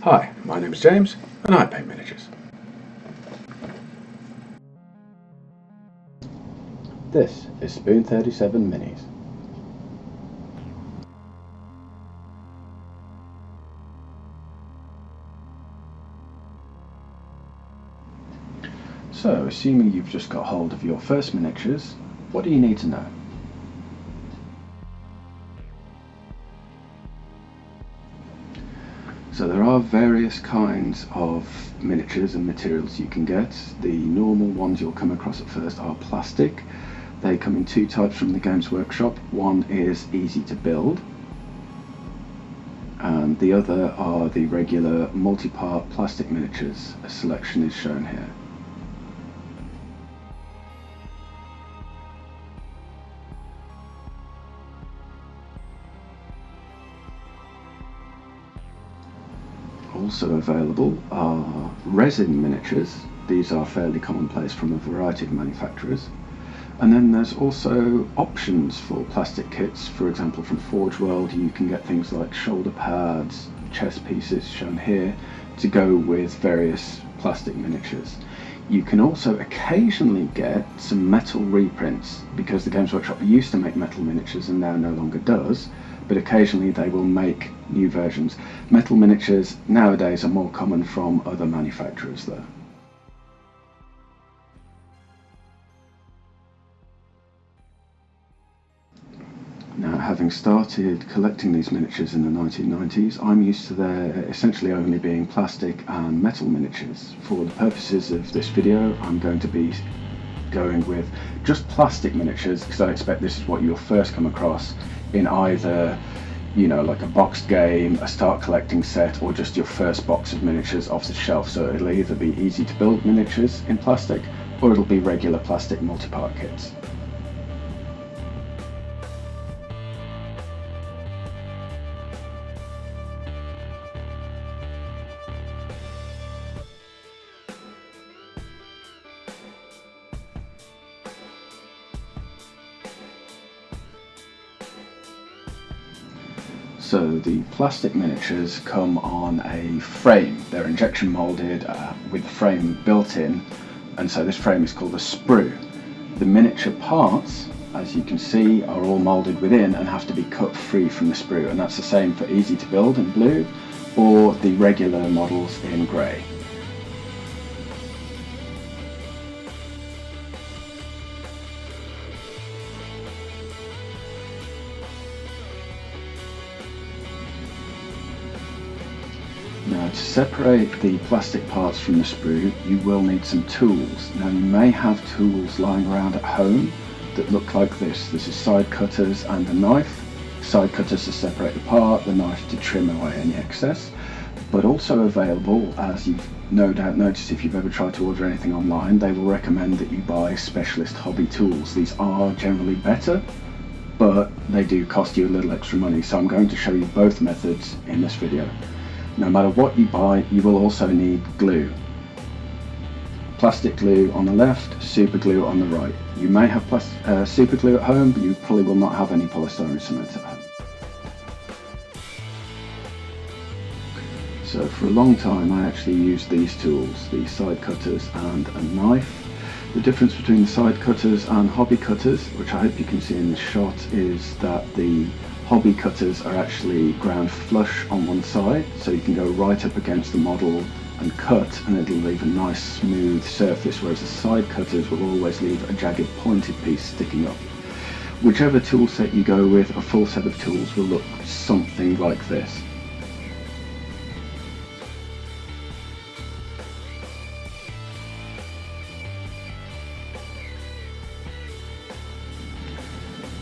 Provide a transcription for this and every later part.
Hi, my name is James and I paint miniatures. This is Spoon 37 Minis. So, assuming you've just got hold of your first miniatures, what do you need to know? So there are various kinds of miniatures and materials you can get. The normal ones you'll come across at first are plastic. They come in two types from the Games Workshop. One is easy to build, and the other are the regular multi-part plastic miniatures. A selection is shown here. Also available are resin miniatures. These are fairly commonplace from a variety of manufacturers. And then there's also options for plastic kits. For example, from Forge World you can get things like shoulder pads, chest pieces shown here, to go with various plastic miniatures. You can also occasionally get some metal reprints, because the Games Workshop used to make metal miniatures and now no longer does, but occasionally they will make new versions. Metal miniatures nowadays are more common from other manufacturers though. Now, having started collecting these miniatures in the 1990s, I'm used to there essentially only being plastic and metal miniatures. For the purposes of this video, I'm going to be going with just plastic miniatures, because I expect this is what you'll first come across in either, you know, like a boxed game, a start collecting set, or just your first box of miniatures off the shelf. So it'll either be easy to build miniatures in plastic, or it'll be regular plastic multi-part kits. So the plastic miniatures come on a frame. They're injection molded with the frame built in, and so this frame is called a sprue. The miniature parts, as you can see, are all molded within and have to be cut free from the sprue, and that's the same for easy to build in blue or the regular models in grey. Now, to separate the plastic parts from the sprue, you will need some tools. Now, you may have tools lying around at home that look like this. This is side cutters and a knife. Side cutters to separate the part, the knife to trim away any excess. But also available, as you've no doubt noticed if you've ever tried to order anything online, they will recommend that you buy specialist hobby tools. These are generally better, but they do cost you a little extra money. So I'm going to show you both methods in this video. No matter what you buy, you will also need glue. Plastic glue on the left, super glue on the right. You may have super glue at home, but you probably will not have any polystyrene cement at home. So for a long time I actually used these tools, the side cutters and a knife. The difference between the side cutters and hobby cutters, which I hope you can see in this shot, is that the hobby cutters are actually ground flush on one side, so you can go right up against the model and cut, and it'll leave a nice smooth surface, whereas the side cutters will always leave a jagged pointed piece sticking up. Whichever tool set you go with, a full set of tools will look something like this.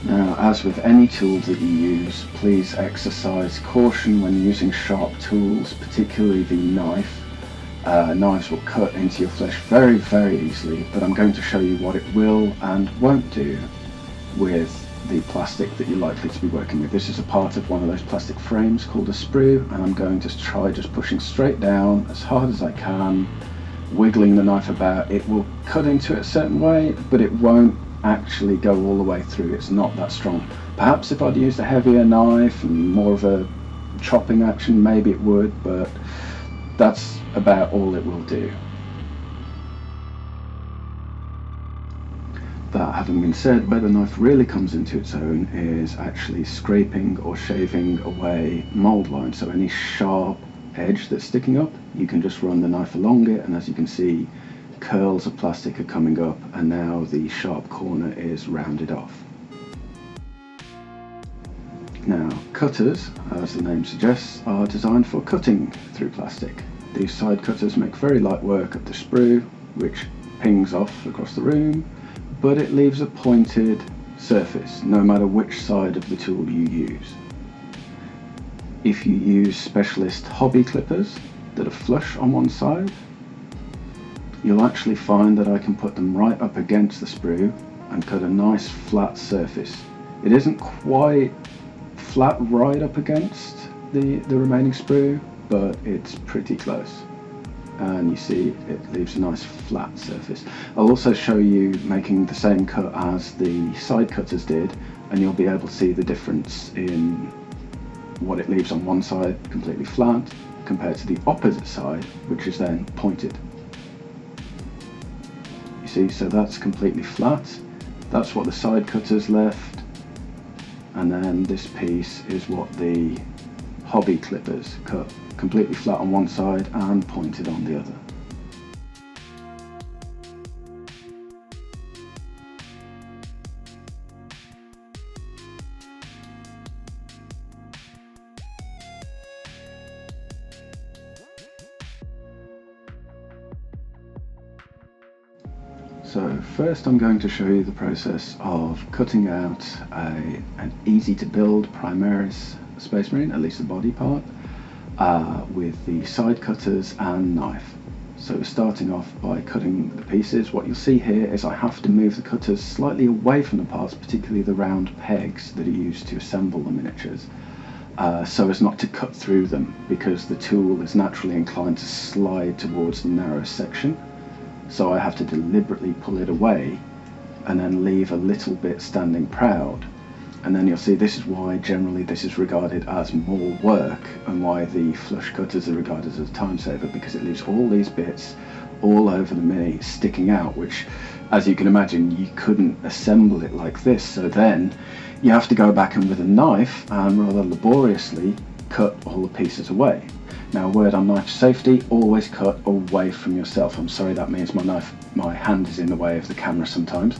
Now, as with any tool that you use, please exercise caution when using sharp tools, particularly the knife. Knives will cut into your flesh very, very easily, but I'm going to show you what it will and won't do with the plastic that you're likely to be working with. This is a part of one of those plastic frames called a sprue, and I'm going to try just pushing straight down as hard as I can, wiggling the knife about. It will cut into it a certain way, but it won't actually go all the way through. It's not that strong. Perhaps if I'd used a heavier knife and more of a chopping action, maybe it would, but that's about all it will do. That having been said, where the knife really comes into its own is actually scraping or shaving away mould lines. So any sharp edge that's sticking up, you can just run the knife along it, and as you can see, curls of plastic are coming up, and now the sharp corner is rounded off. Now, cutters, as the name suggests, are designed for cutting through plastic. These side cutters make very light work of the sprue, which pings off across the room, but it leaves a pointed surface, no matter which side of the tool you use. If you use specialist hobby clippers that are flush on one side, you'll actually find that I can put them right up against the sprue and cut a nice flat surface. It isn't quite flat right up against the remaining sprue, but it's pretty close. And you see it leaves a nice flat surface. I'll also show you making the same cut as the side cutters did, and you'll be able to see the difference in what it leaves on one side completely flat compared to the opposite side, which is then pointed. You see, so that's completely flat. That's what the side cutters left, and then this piece is what the hobby clippers cut, completely flat on one side and pointed on the other. So first I'm going to show you the process of cutting out an easy to build Primaris Space Marine, at least the body part, with the side cutters and knife. So starting off by cutting the pieces, what you'll see here is I have to move the cutters slightly away from the parts, particularly the round pegs that are used to assemble the miniatures, so as not to cut through them, because the tool is naturally inclined to slide towards the narrow section. So I have to deliberately pull it away and then leave a little bit standing proud. And then you'll see this is why generally this is regarded as more work, and why the flush cutters are regarded as a time saver, because it leaves all these bits all over the mini sticking out, which, as you can imagine, you couldn't assemble it like this. So then you have to go back and with a knife and rather laboriously cut all the pieces away. Now, a word on knife safety: always cut away from yourself. I'm sorry, that means my hand is in the way of the camera sometimes,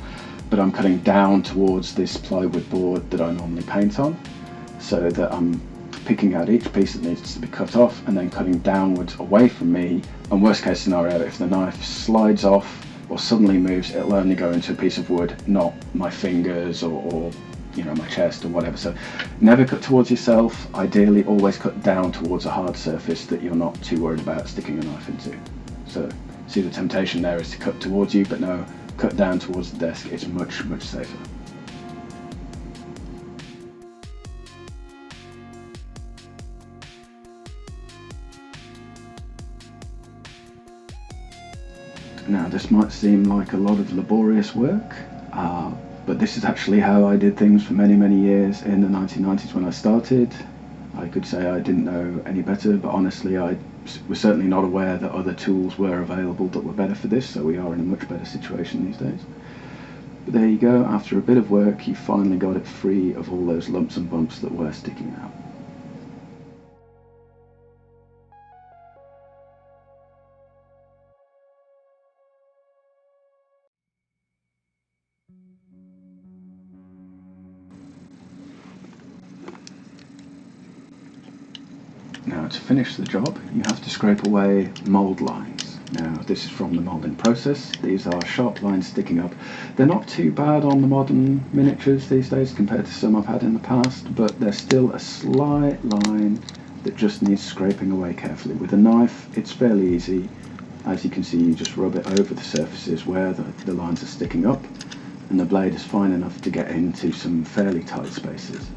but I'm cutting down towards this plywood board that I normally paint on, so that I'm picking out each piece that needs to be cut off and then cutting downwards away from me. And worst case scenario, if the knife slides off or suddenly moves, it'll only go into a piece of wood, not my fingers or you know, my chest or whatever. So never cut towards yourself. Ideally always cut down towards a hard surface that you're not too worried about sticking a knife into. So see, the temptation there is to cut towards you, but no, cut down towards the desk. It's much, much safer. Now, this might seem like a lot of laborious work, but this is actually how I did things for many, many years in the 1990s when I started. I could say I didn't know any better, but honestly I was certainly not aware that other tools were available that were better for this, so we are in a much better situation these days. But there you go, after a bit of work you finally got it free of all those lumps and bumps that were sticking out. Now, to finish the job, you have to scrape away mould lines. Now, this is from the moulding process. These are sharp lines sticking up. They're not too bad on the modern miniatures these days compared to some I've had in the past, but they're still a slight line that just needs scraping away carefully. With a knife, it's fairly easy. As you can see, you just rub it over the surfaces where the lines are sticking up, and the blade is fine enough to get into some fairly tight spaces.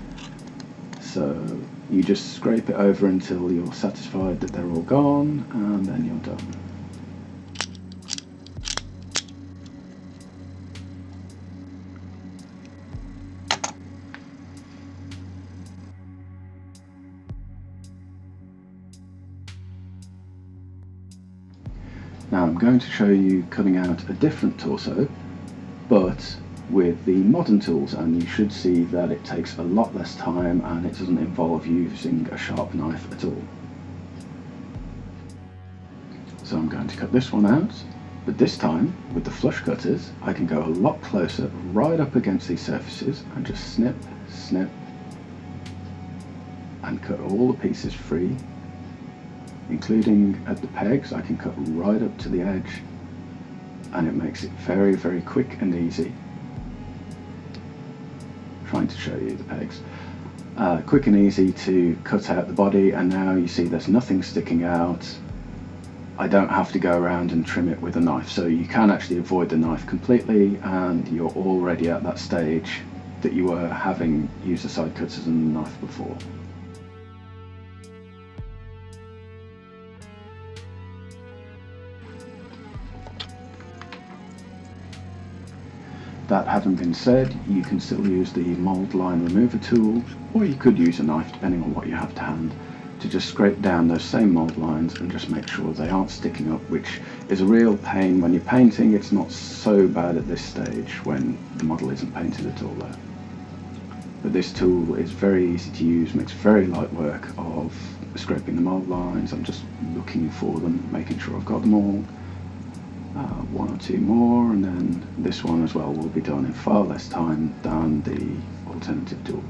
So you just scrape it over until you're satisfied that they're all gone, and then you're done. Now I'm going to show you cutting out a different torso, but with the modern tools, and you should see that it takes a lot less time and it doesn't involve using a sharp knife at all. So I'm going to cut this one out, but this time with the flush cutters I can go a lot closer right up against these surfaces and just snip, snip and cut all the pieces free, including at the pegs. I can cut right up to the edge and it makes it very, very quick and easy. Trying to show you the pegs. Quick and easy to cut out the body, and now you see there's nothing sticking out. I don't have to go around and trim it with a knife, so you can actually avoid the knife completely and you're already at that stage that you were having used the side cutters and the knife before. That having been said, you can still use the mould line remover tool, or you could use a knife depending on what you have to hand, to just scrape down those same mould lines and just make sure they aren't sticking up, which is a real pain when you're painting. It's not so bad at this stage when the model isn't painted at all though. But this tool is very easy to use, makes very light work of scraping the mould lines. I'm just looking for them, making sure I've got them all. One or two more, and then this one as well will be done in far less time than the alternative tools.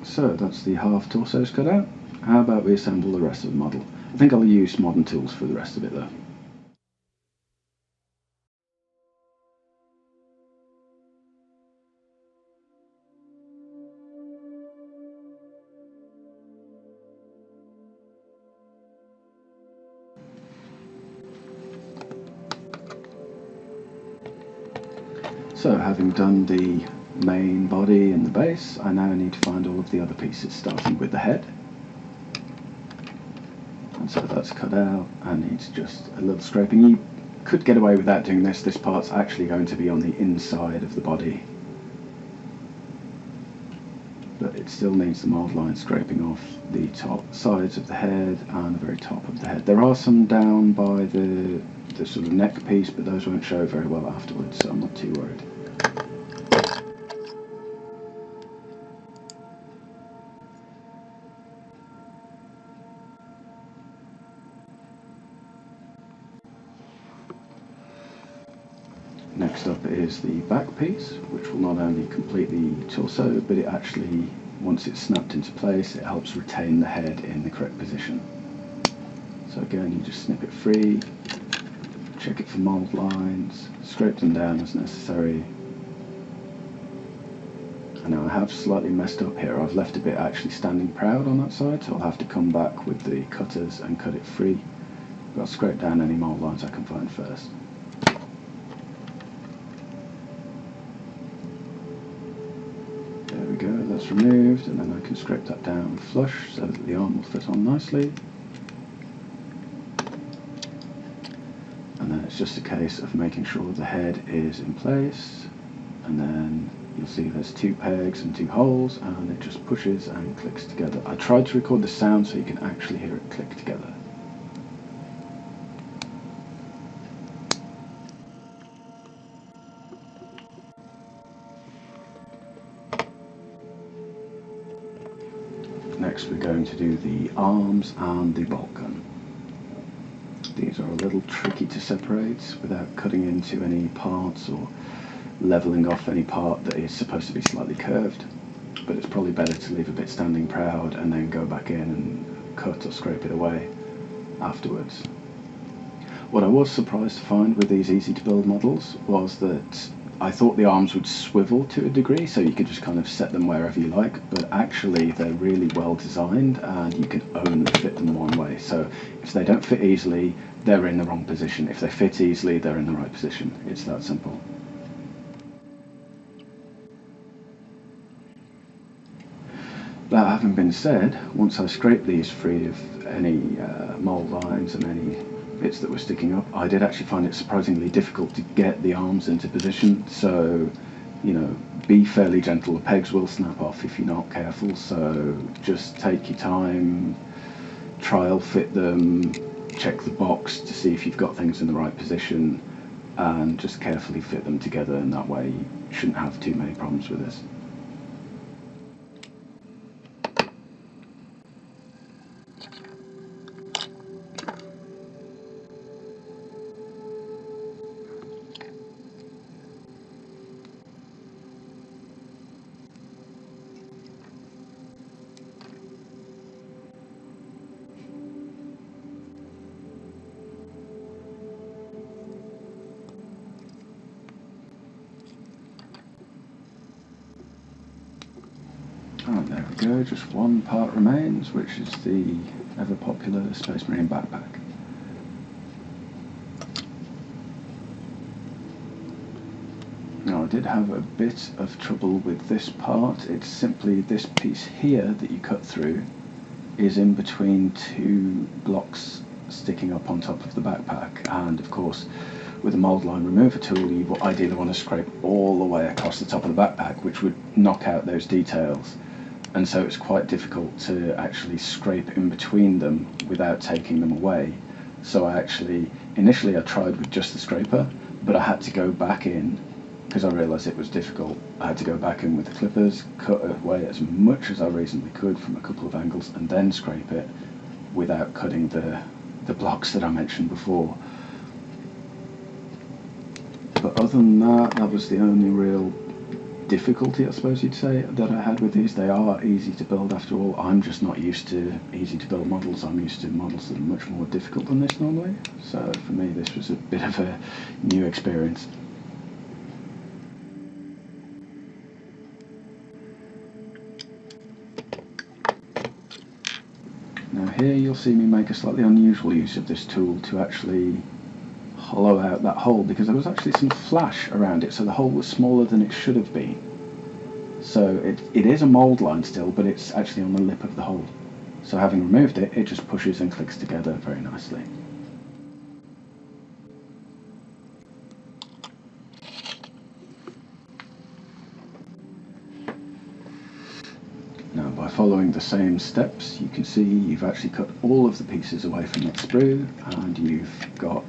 So that's the half torsos cut out. How about we assemble the rest of the model? I think I'll use modern tools for the rest of it though. So having done the main body and the base, I now need to find all of the other pieces, starting with the head. And so that's cut out and needs just a little scraping. You could get away without doing this. This part's actually going to be on the inside of the body, but it still needs the mould line scraping off the top sides of the head and the very top of the head. There are some down by the sort of neck piece, but those won't show very well afterwards, so I'm not too worried. Next up is the back piece, which will not only complete the torso, but it actually, once it's snapped into place, it helps retain the head in the correct position. So again, you just snip it free, check it for mould lines, scrape them down as necessary. And now I have slightly messed up here. I've left a bit actually standing proud on that side, so I'll have to come back with the cutters and cut it free. But I'll scrape down any mould lines I can find first. There we go, that's removed, and then I can scrape that down flush so that the arm will fit on nicely. And then it's just a case of making sure the head is in place, and then you'll see there's two pegs and two holes, and it just pushes and clicks together. I tried to record the sound so you can actually hear it click together. Next we're going to do the arms and the bolt gun. These are a little tricky to separate without cutting into any parts or levelling off any part that is supposed to be slightly curved, but it's probably better to leave a bit standing proud and then go back in and cut or scrape it away afterwards. What I was surprised to find with these easy to build models was that I thought the arms would swivel to a degree, so you could just kind of set them wherever you like, but actually they're really well designed and you can only fit them one way. So if they don't fit easily, they're in the wrong position. If they fit easily, they're in the right position. It's that simple. That having been said, once I scrape these free of any mould lines and any bits that were sticking up. I did actually find it surprisingly difficult to get the arms into position, so be fairly gentle. The pegs will snap off if you're not careful, so just take your time, trial fit them, check the box to see if you've got things in the right position, and just carefully fit them together, and that way you shouldn't have too many problems with this. And there we go, just one part remains, which is the ever popular Space Marine backpack. Now I did have a bit of trouble with this part. It's simply this piece here that you cut through is in between two blocks sticking up on top of the backpack, and of course with a mould line remover tool you ideally want to scrape all the way across the top of the backpack, which would knock out those details, and so it's quite difficult to actually scrape in between them without taking them away. So initially I tried with just the scraper, but I had to go back in because I realised it was difficult. I had to go back in with the clippers, cut away as much as I reasonably could from a couple of angles, and then scrape it without cutting the blocks that I mentioned before. But other than that, that was the only real difficulty, I suppose you'd say, that I had with these. They are easy to build after all. I'm just not used to easy to build models. I'm used to models that are much more difficult than this normally. So for me this was a bit of a new experience. Now here you'll see me make a slightly unusual use of this tool to actually hollow out that hole, because there was actually some flash around it, so the hole was smaller than it should have been. So it is a mould line still, but it's actually on the lip of the hole. So having removed it, it just pushes and clicks together very nicely. Now by following the same steps, you can see you've actually cut all of the pieces away from that sprue, and you've got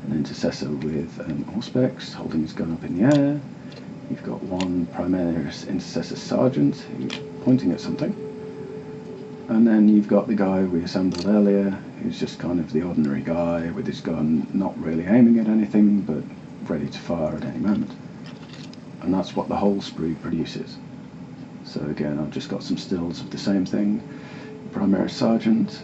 an intercessor with an auspex holding his gun up in the air. You've got one Primaris Intercessor Sergeant who's pointing at something, and then you've got the guy we assembled earlier who's just kind of the ordinary guy with his gun not really aiming at anything but ready to fire at any moment. And that's what the whole sprue produces. So again, I've just got some stills of the same thing. Primaris Sergeant.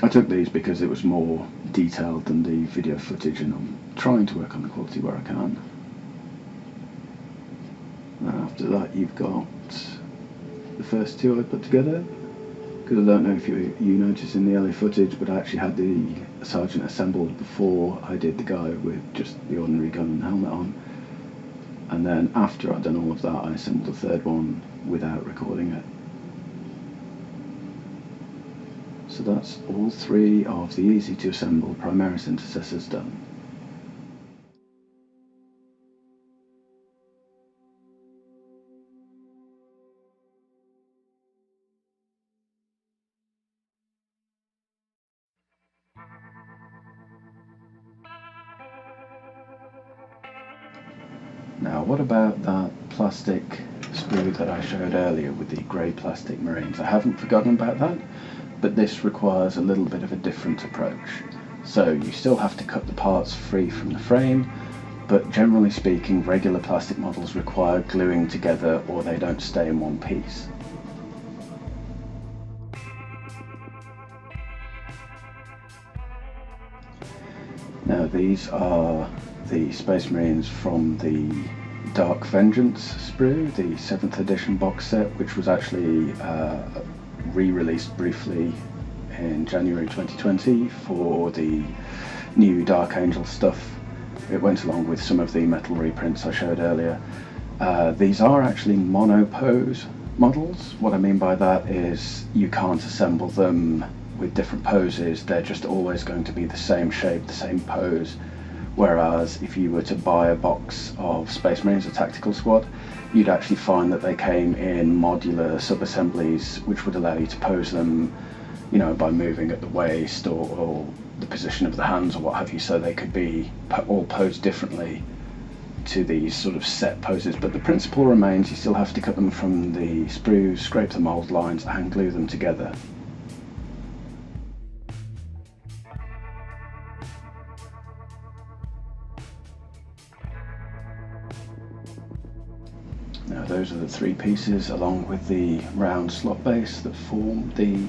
I took these because it was more detailed than the video footage, and I'm trying to work on the quality where I can. And after that you've got the first two I put together, because I don't know if you noticed in the early footage, but I actually had the Sergeant assembled before I did the guy with just the ordinary gun and helmet on. And then after I'd done all of that, I assembled the third one without recording it. So that's all three of the easy to assemble Primaris Intercessors done. Now what about that plastic sprue that I showed earlier with the grey plastic Marines? I haven't forgotten about that, but this requires a little bit of a different approach. So you still have to cut the parts free from the frame, but generally speaking regular plastic models require gluing together or they don't stay in one piece. Now these are the Space Marines from the Dark Vengeance sprue, the 7th edition box set, which was actually re-released briefly in January 2020 for the new Dark Angel stuff. It went along with some of the metal reprints I showed earlier. These are actually monopose models. What I mean by that is you can't assemble them with different poses, they're just always going to be the same shape, the same pose. Whereas if you were to buy a box of Space Marines, a tactical squad, you'd actually find that they came in modular sub-assemblies which would allow you to pose them, you know, by moving at the waist or the position of the hands or what have you, so they could be all posed differently to these sort of set poses. But the principle remains, you still have to cut them from the sprues, scrape the mould lines and glue them together. Now those are the three pieces along with the round slot base that form the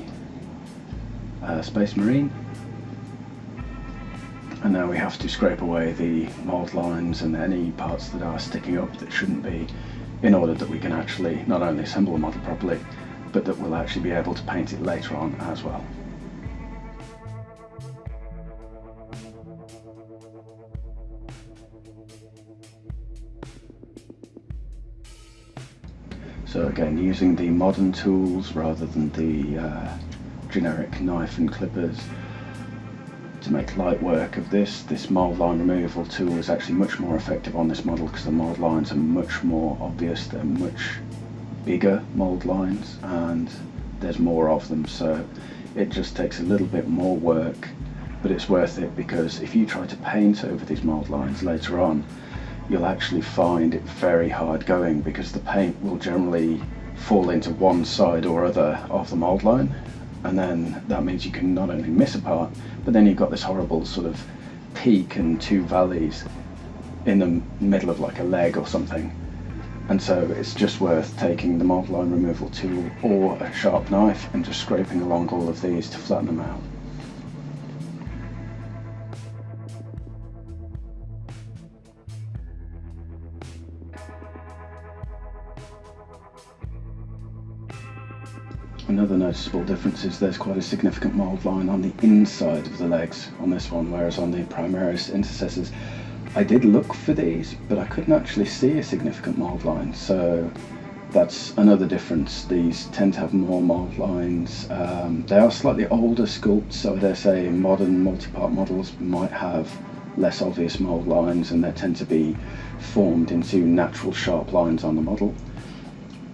Space Marine. And now we have to scrape away the mould lines and any parts that are sticking up that shouldn't be, in order that we can actually not only assemble the model properly, but that we'll actually be able to paint it later on as well. So again, using the modern tools rather than the generic knife and clippers to make light work of this mould line removal tool is actually much more effective on this model because the mould lines are much more obvious. They're much bigger mould lines and there's more of them, so it just takes a little bit more work, but it's worth it, because if you try to paint over these mould lines later on, you'll actually find it very hard going, because the paint will generally fall into one side or other of the mould line, and then that means you can not only miss a part, but then you've got this horrible sort of peak and two valleys in the middle of like a leg or something. And so it's just worth taking the mould line removal tool or a sharp knife and just scraping along all of these to flatten them out. Another noticeable difference is there's quite a significant mould line on the inside of the legs on this one, whereas on the Primaris Intercessors I did look for these, but I couldn't actually see a significant mould line, so that's another difference. These tend to have more mould lines. They are slightly older sculpts, so I dare say modern multi-part models might have less obvious mould lines, and they tend to be formed into natural sharp lines on the model,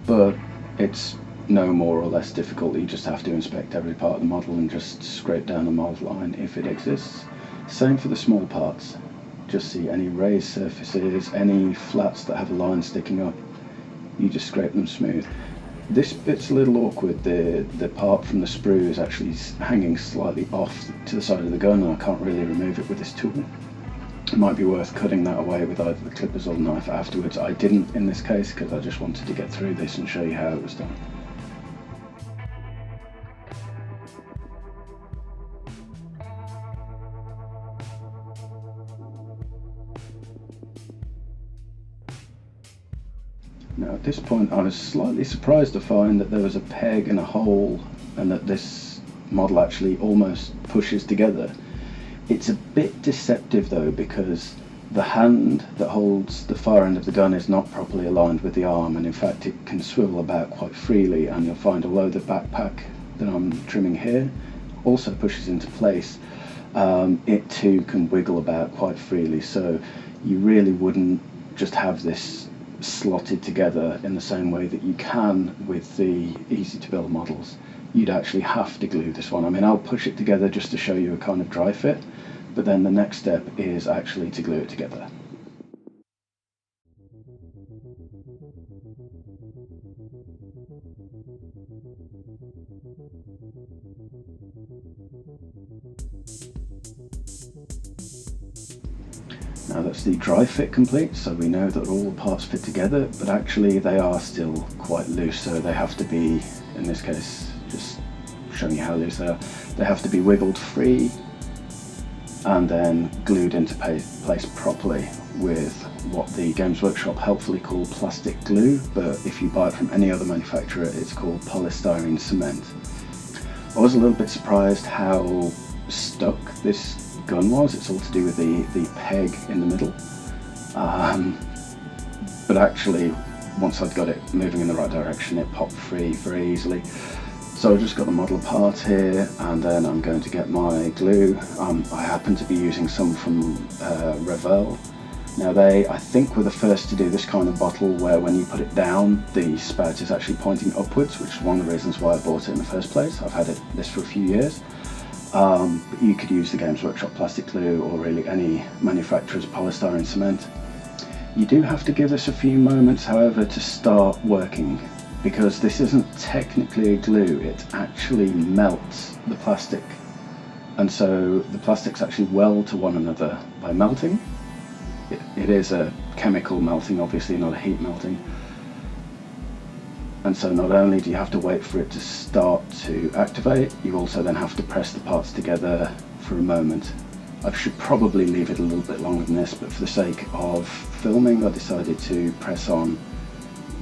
but it's no more or less difficult. You just have to inspect every part of the model and just scrape down a mould line if it exists. Same for the small parts. Just see any raised surfaces, any flats that have a line sticking up, you just scrape them smooth. This bit's a little awkward. The part from the sprue is actually hanging slightly off to the side of the gun, and I can't really remove it with this tool. It might be worth cutting that away with either the clippers or the knife afterwards. I didn't in this case because I just wanted to get through this and show you how it was done. Now at this point I was slightly surprised to find that there was a peg and a hole, and that this model actually almost pushes together. It's a bit deceptive though, because the hand that holds the fire end of the gun is not properly aligned with the arm, and in fact it can swivel about quite freely, and you'll find although the backpack that I'm trimming here also pushes into place, it too can wiggle about quite freely, so you really wouldn't just have this slotted together in the same way that you can with the easy to build models. You'd actually have to glue this one. I mean, I'll push it together just to show you a kind of dry fit, but then the next step is actually to glue it together. Now that's the dry fit complete, so we know that all the parts fit together, but actually they are still quite loose, so they have to be, in this case, just showing you how loose they are, they have to be wiggled free and then glued into place properly with what the Games Workshop helpfully call plastic glue, but if you buy it from any other manufacturer it's called polystyrene cement. I was a little bit surprised how stuck this gun was. It's all to do with the peg in the middle, but actually once I'd got it moving in the right direction it popped free very easily. So I just got the model apart here, and then I'm going to get my glue. I happen to be using some from Revell. Now I think were the first to do this kind of bottle where when you put it down, the spout is actually pointing upwards, which is one of the reasons why I bought it in the first place. I've had this for a few years. But you could use the Games Workshop plastic glue or really any manufacturer's polystyrene cement. You do have to give this a few moments, however, to start working, because this isn't technically a glue, it actually melts the plastic. And so the plastics actually weld to one another by melting. It is a chemical melting, obviously, not a heat melting. And so not only do you have to wait for it to start to activate, you also then have to press the parts together for a moment. I should probably leave it a little bit longer than this, but for the sake of filming, I decided to press on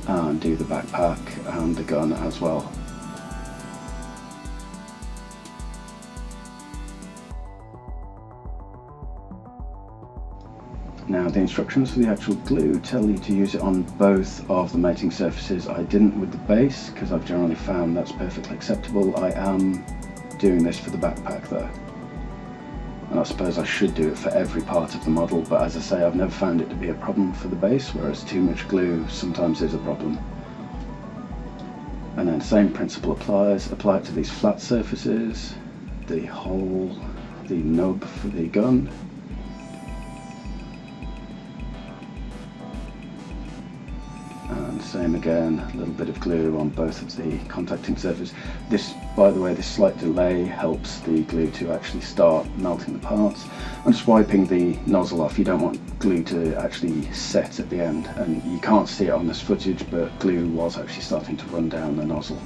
and do the backpack and the gun as well. Now the instructions for the actual glue tell you to use it on both of the mating surfaces. I didn't with the base because I've generally found that's perfectly acceptable. I am doing this for the backpack though. And I suppose I should do it for every part of the model, but as I say, I've never found it to be a problem for the base, whereas too much glue sometimes is a problem. And then same principle applies. Apply it to these flat surfaces, the hole, the nub for the gun. And same again, a little bit of glue on both of the contacting surfaces. This, by the way, this slight delay helps the glue to actually start melting the parts. I'm just wiping the nozzle off. You don't want glue to actually set at the end, and you can't see it on this footage, but glue was actually starting to run down the nozzle.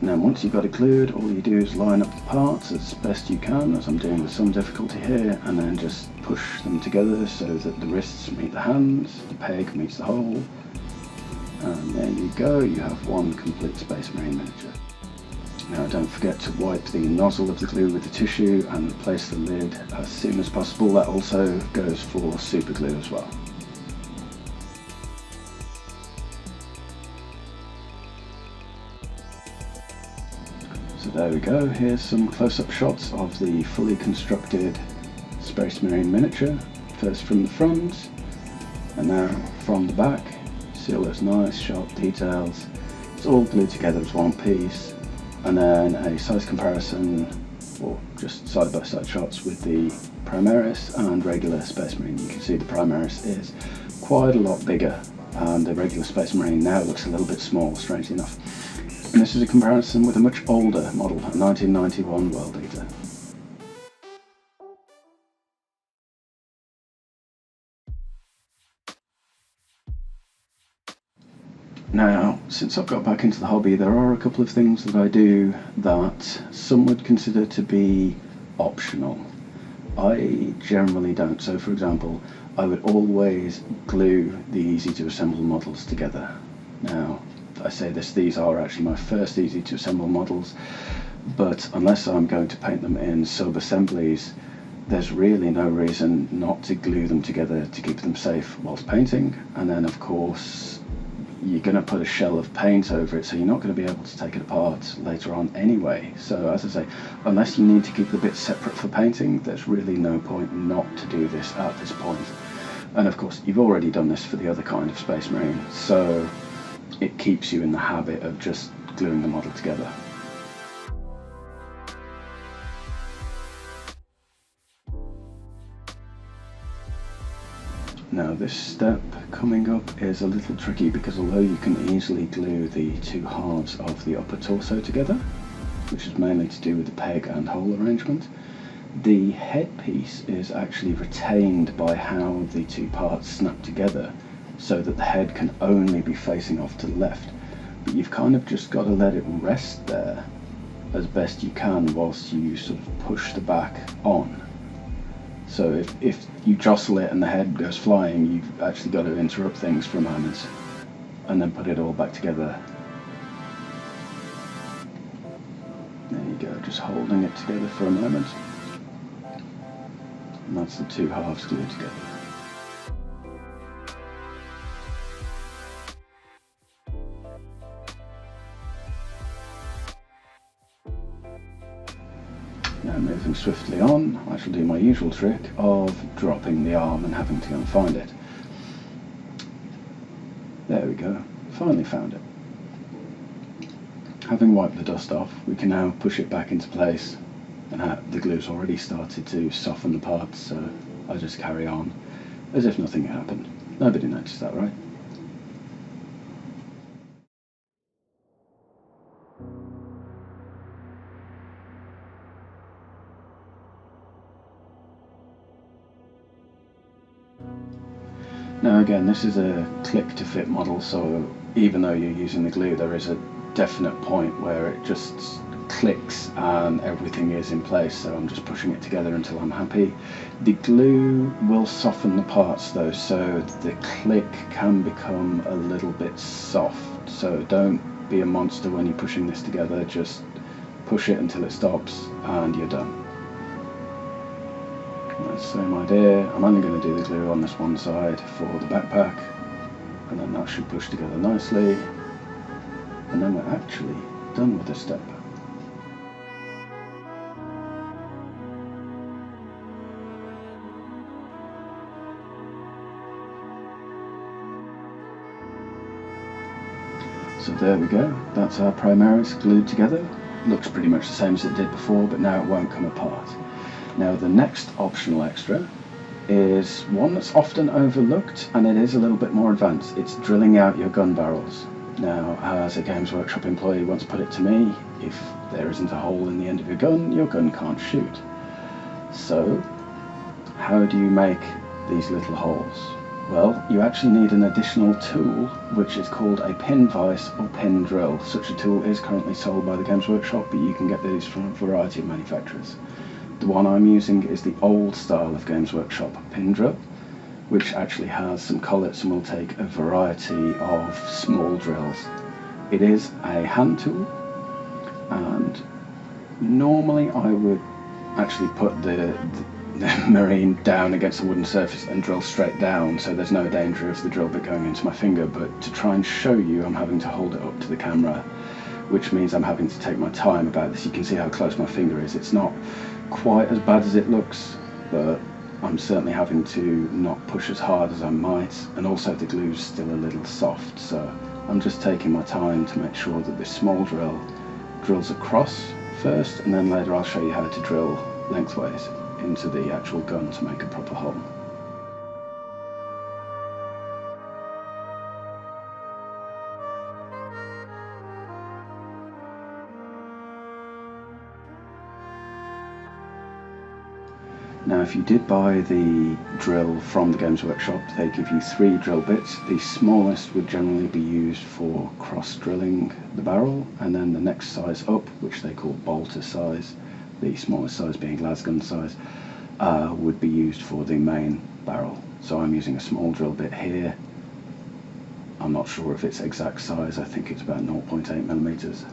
Now once you've got it glued, all you do is line up the parts as best you can, as I'm doing with some difficulty here, and then just push them together so that the wrists meet the hands, the peg meets the hole, and there you go, you have one complete Space Marine miniature. Now don't forget to wipe the nozzle of the glue with the tissue and replace the lid as soon as possible. That also goes for super glue as well. So there we go, here's some close-up shots of the fully constructed Space Marine miniature, first from the front and now from the back. See all those nice sharp details, it's all glued together as one piece, and then a size comparison, or just side-by-side shots with the Primaris and regular Space Marine. You can see the Primaris is quite a lot bigger and the regular Space Marine now looks a little bit small, strangely enough. And this is a comparison with a much older model, a 1991 World Eater. Now, since I've got back into the hobby, there are a couple of things that I do that some would consider to be optional. I generally don't. So for example, I would always glue the easy to assemble models together. Now, I say this, these are actually my first easy to assemble models, but unless I'm going to paint them in sub-assemblies, there's really no reason not to glue them together to keep them safe whilst painting. And then of course you're going to put a shell of paint over it, so you're not going to be able to take it apart later on anyway. So as I say, unless you need to keep the bits separate for painting, there's really no point not to do this at this point. And of course you've already done this for the other kind of Space Marine, so it keeps you in the habit of just gluing the model together. Now this step coming up is a little tricky because although you can easily glue the two halves of the upper torso together, which is mainly to do with the peg and hole arrangement, the headpiece is actually retained by how the two parts snap together, so that the head can only be facing off to the left. But you've kind of just got to let it rest there as best you can whilst you sort of push the back on. So if you jostle it and the head goes flying, you've actually got to interrupt things for a moment and then put it all back together. There you go, just holding it together for a moment. And that's the two halves glued together. moving swiftly on, I shall do my usual trick of dropping the arm and having to go and find it. There we go, finally found it. Having wiped the dust off, we can now push it back into place, and the glue's already started to soften the parts, so I just carry on as if nothing had happened. Nobody noticed that, right? Now again, this is a click to fit model, so even though you're using the glue, there is a definite point where it just clicks and everything is in place, so I'm just pushing it together until I'm happy. The glue will soften the parts though, so the click can become a little bit soft, so don't be a monster when you're pushing this together, just push it until it stops and you're done. Same idea, I'm only going to do the glue on this one side for the backpack, and then that should push together nicely, and then we're actually done with this step. So there we go, that's our Primaris glued together. Looks pretty much the same as it did before, but now it won't come apart. Now the next optional extra is one that's often overlooked, and it is a little bit more advanced. It's drilling out your gun barrels. Now, as a Games Workshop employee once put it to me, if there isn't a hole in the end of your gun can't shoot. So, how do you make these little holes? Well, you actually need an additional tool, which is called a pin vise or pin drill. Such a tool is currently sold by the Games Workshop, but you can get these from a variety of manufacturers. The one I'm using is the old style of Games Workshop pin drill, which actually has some collets and will take a variety of small drills. It is a hand tool, and normally I would actually put the Marine down against a wooden surface and drill straight down, so there's no danger of the drill bit going into my finger, but to try and show you, I'm having to hold it up to the camera, which means I'm having to take my time about this. You can see how close my finger is. It's not quite as bad as it looks, but I'm certainly having to not push as hard as I might, and also the glue's still a little soft, so I'm just taking my time to make sure that this small drill drills across first, and then later I'll show you how to drill lengthways into the actual gun to make a proper hole. Now, if you did buy the drill from the Games Workshop, they give you 3 drill bits. The smallest would generally be used for cross-drilling the barrel, and then the next size up, which they call bolter size, the smallest size being lasgun size, would be used for the main barrel. So I'm using a small drill bit here. I'm not sure if it's exact size, I think it's about 0.8 millimeters.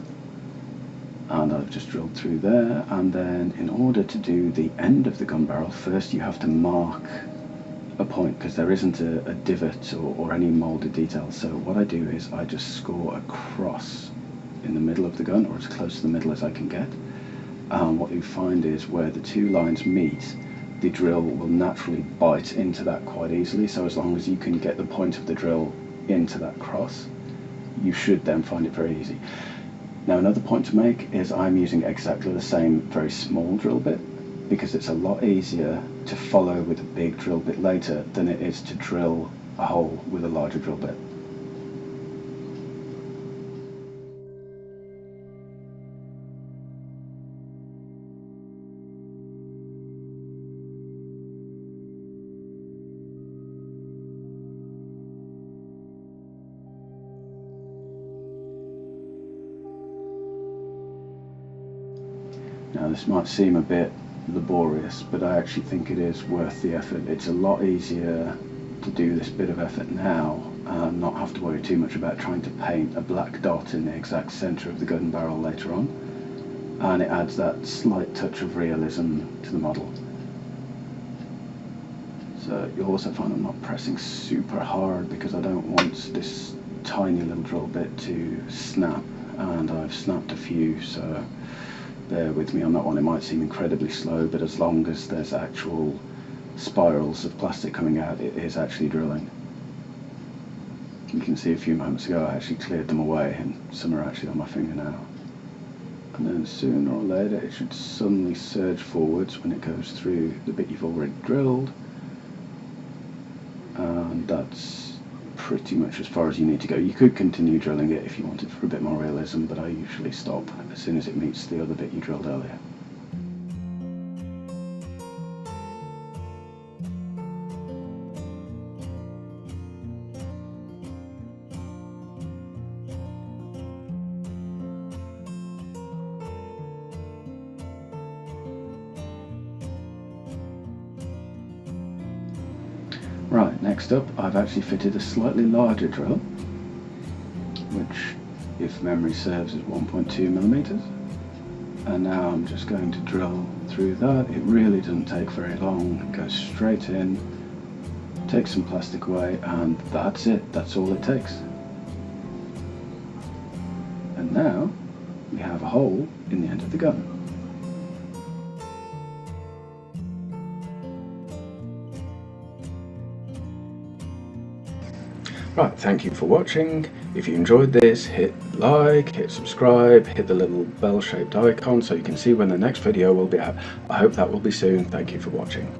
And I've just drilled through there, and then in order to do the end of the gun barrel, first you have to mark a point, because there isn't a divot or any moulded detail. So what I do is I just score a cross in the middle of the gun, or as close to the middle as I can get. And what you find is where the 2 lines meet, the drill will naturally bite into that quite easily. So as long as you can get the point of the drill into that cross, you should then find it very easy. Now, another point to make is I'm using exactly the same very small drill bit, because it's a lot easier to follow with a big drill bit later than it is to drill a hole with a larger drill bit. Now, this might seem a bit laborious, but I actually think it is worth the effort. It's a lot easier to do this bit of effort now and not have to worry too much about trying to paint a black dot in the exact centre of the gun barrel later on, and it adds that slight touch of realism to the model. So you'll also find I'm not pressing super hard because I don't want this tiny little drill bit to snap, and I've snapped a few, so bear with me on that one. It might seem incredibly slow, but as long as there's actual spirals of plastic coming out, it is actually drilling. You can see a few moments ago I actually cleared them away, and some are actually on my finger now. And then sooner or later it should suddenly surge forwards when it goes through the bit you've already drilled. And that's pretty much as far as you need to go. You could continue drilling it if you wanted for a bit more realism, but I usually stop as soon as it meets the other bit you drilled earlier. Right, next up I've actually fitted a slightly larger drill, which, if memory serves, is 1.2 millimeters. And now I'm just going to drill through that. It really doesn't take very long. It goes straight in, takes some plastic away, and that's it. That's all it takes. And now we have a hole in the end of the gun. Right, thank you for watching. If you enjoyed this, hit like, hit subscribe, hit the little bell-shaped icon so you can see when the next video will be out. I hope that will be soon. Thank you for watching.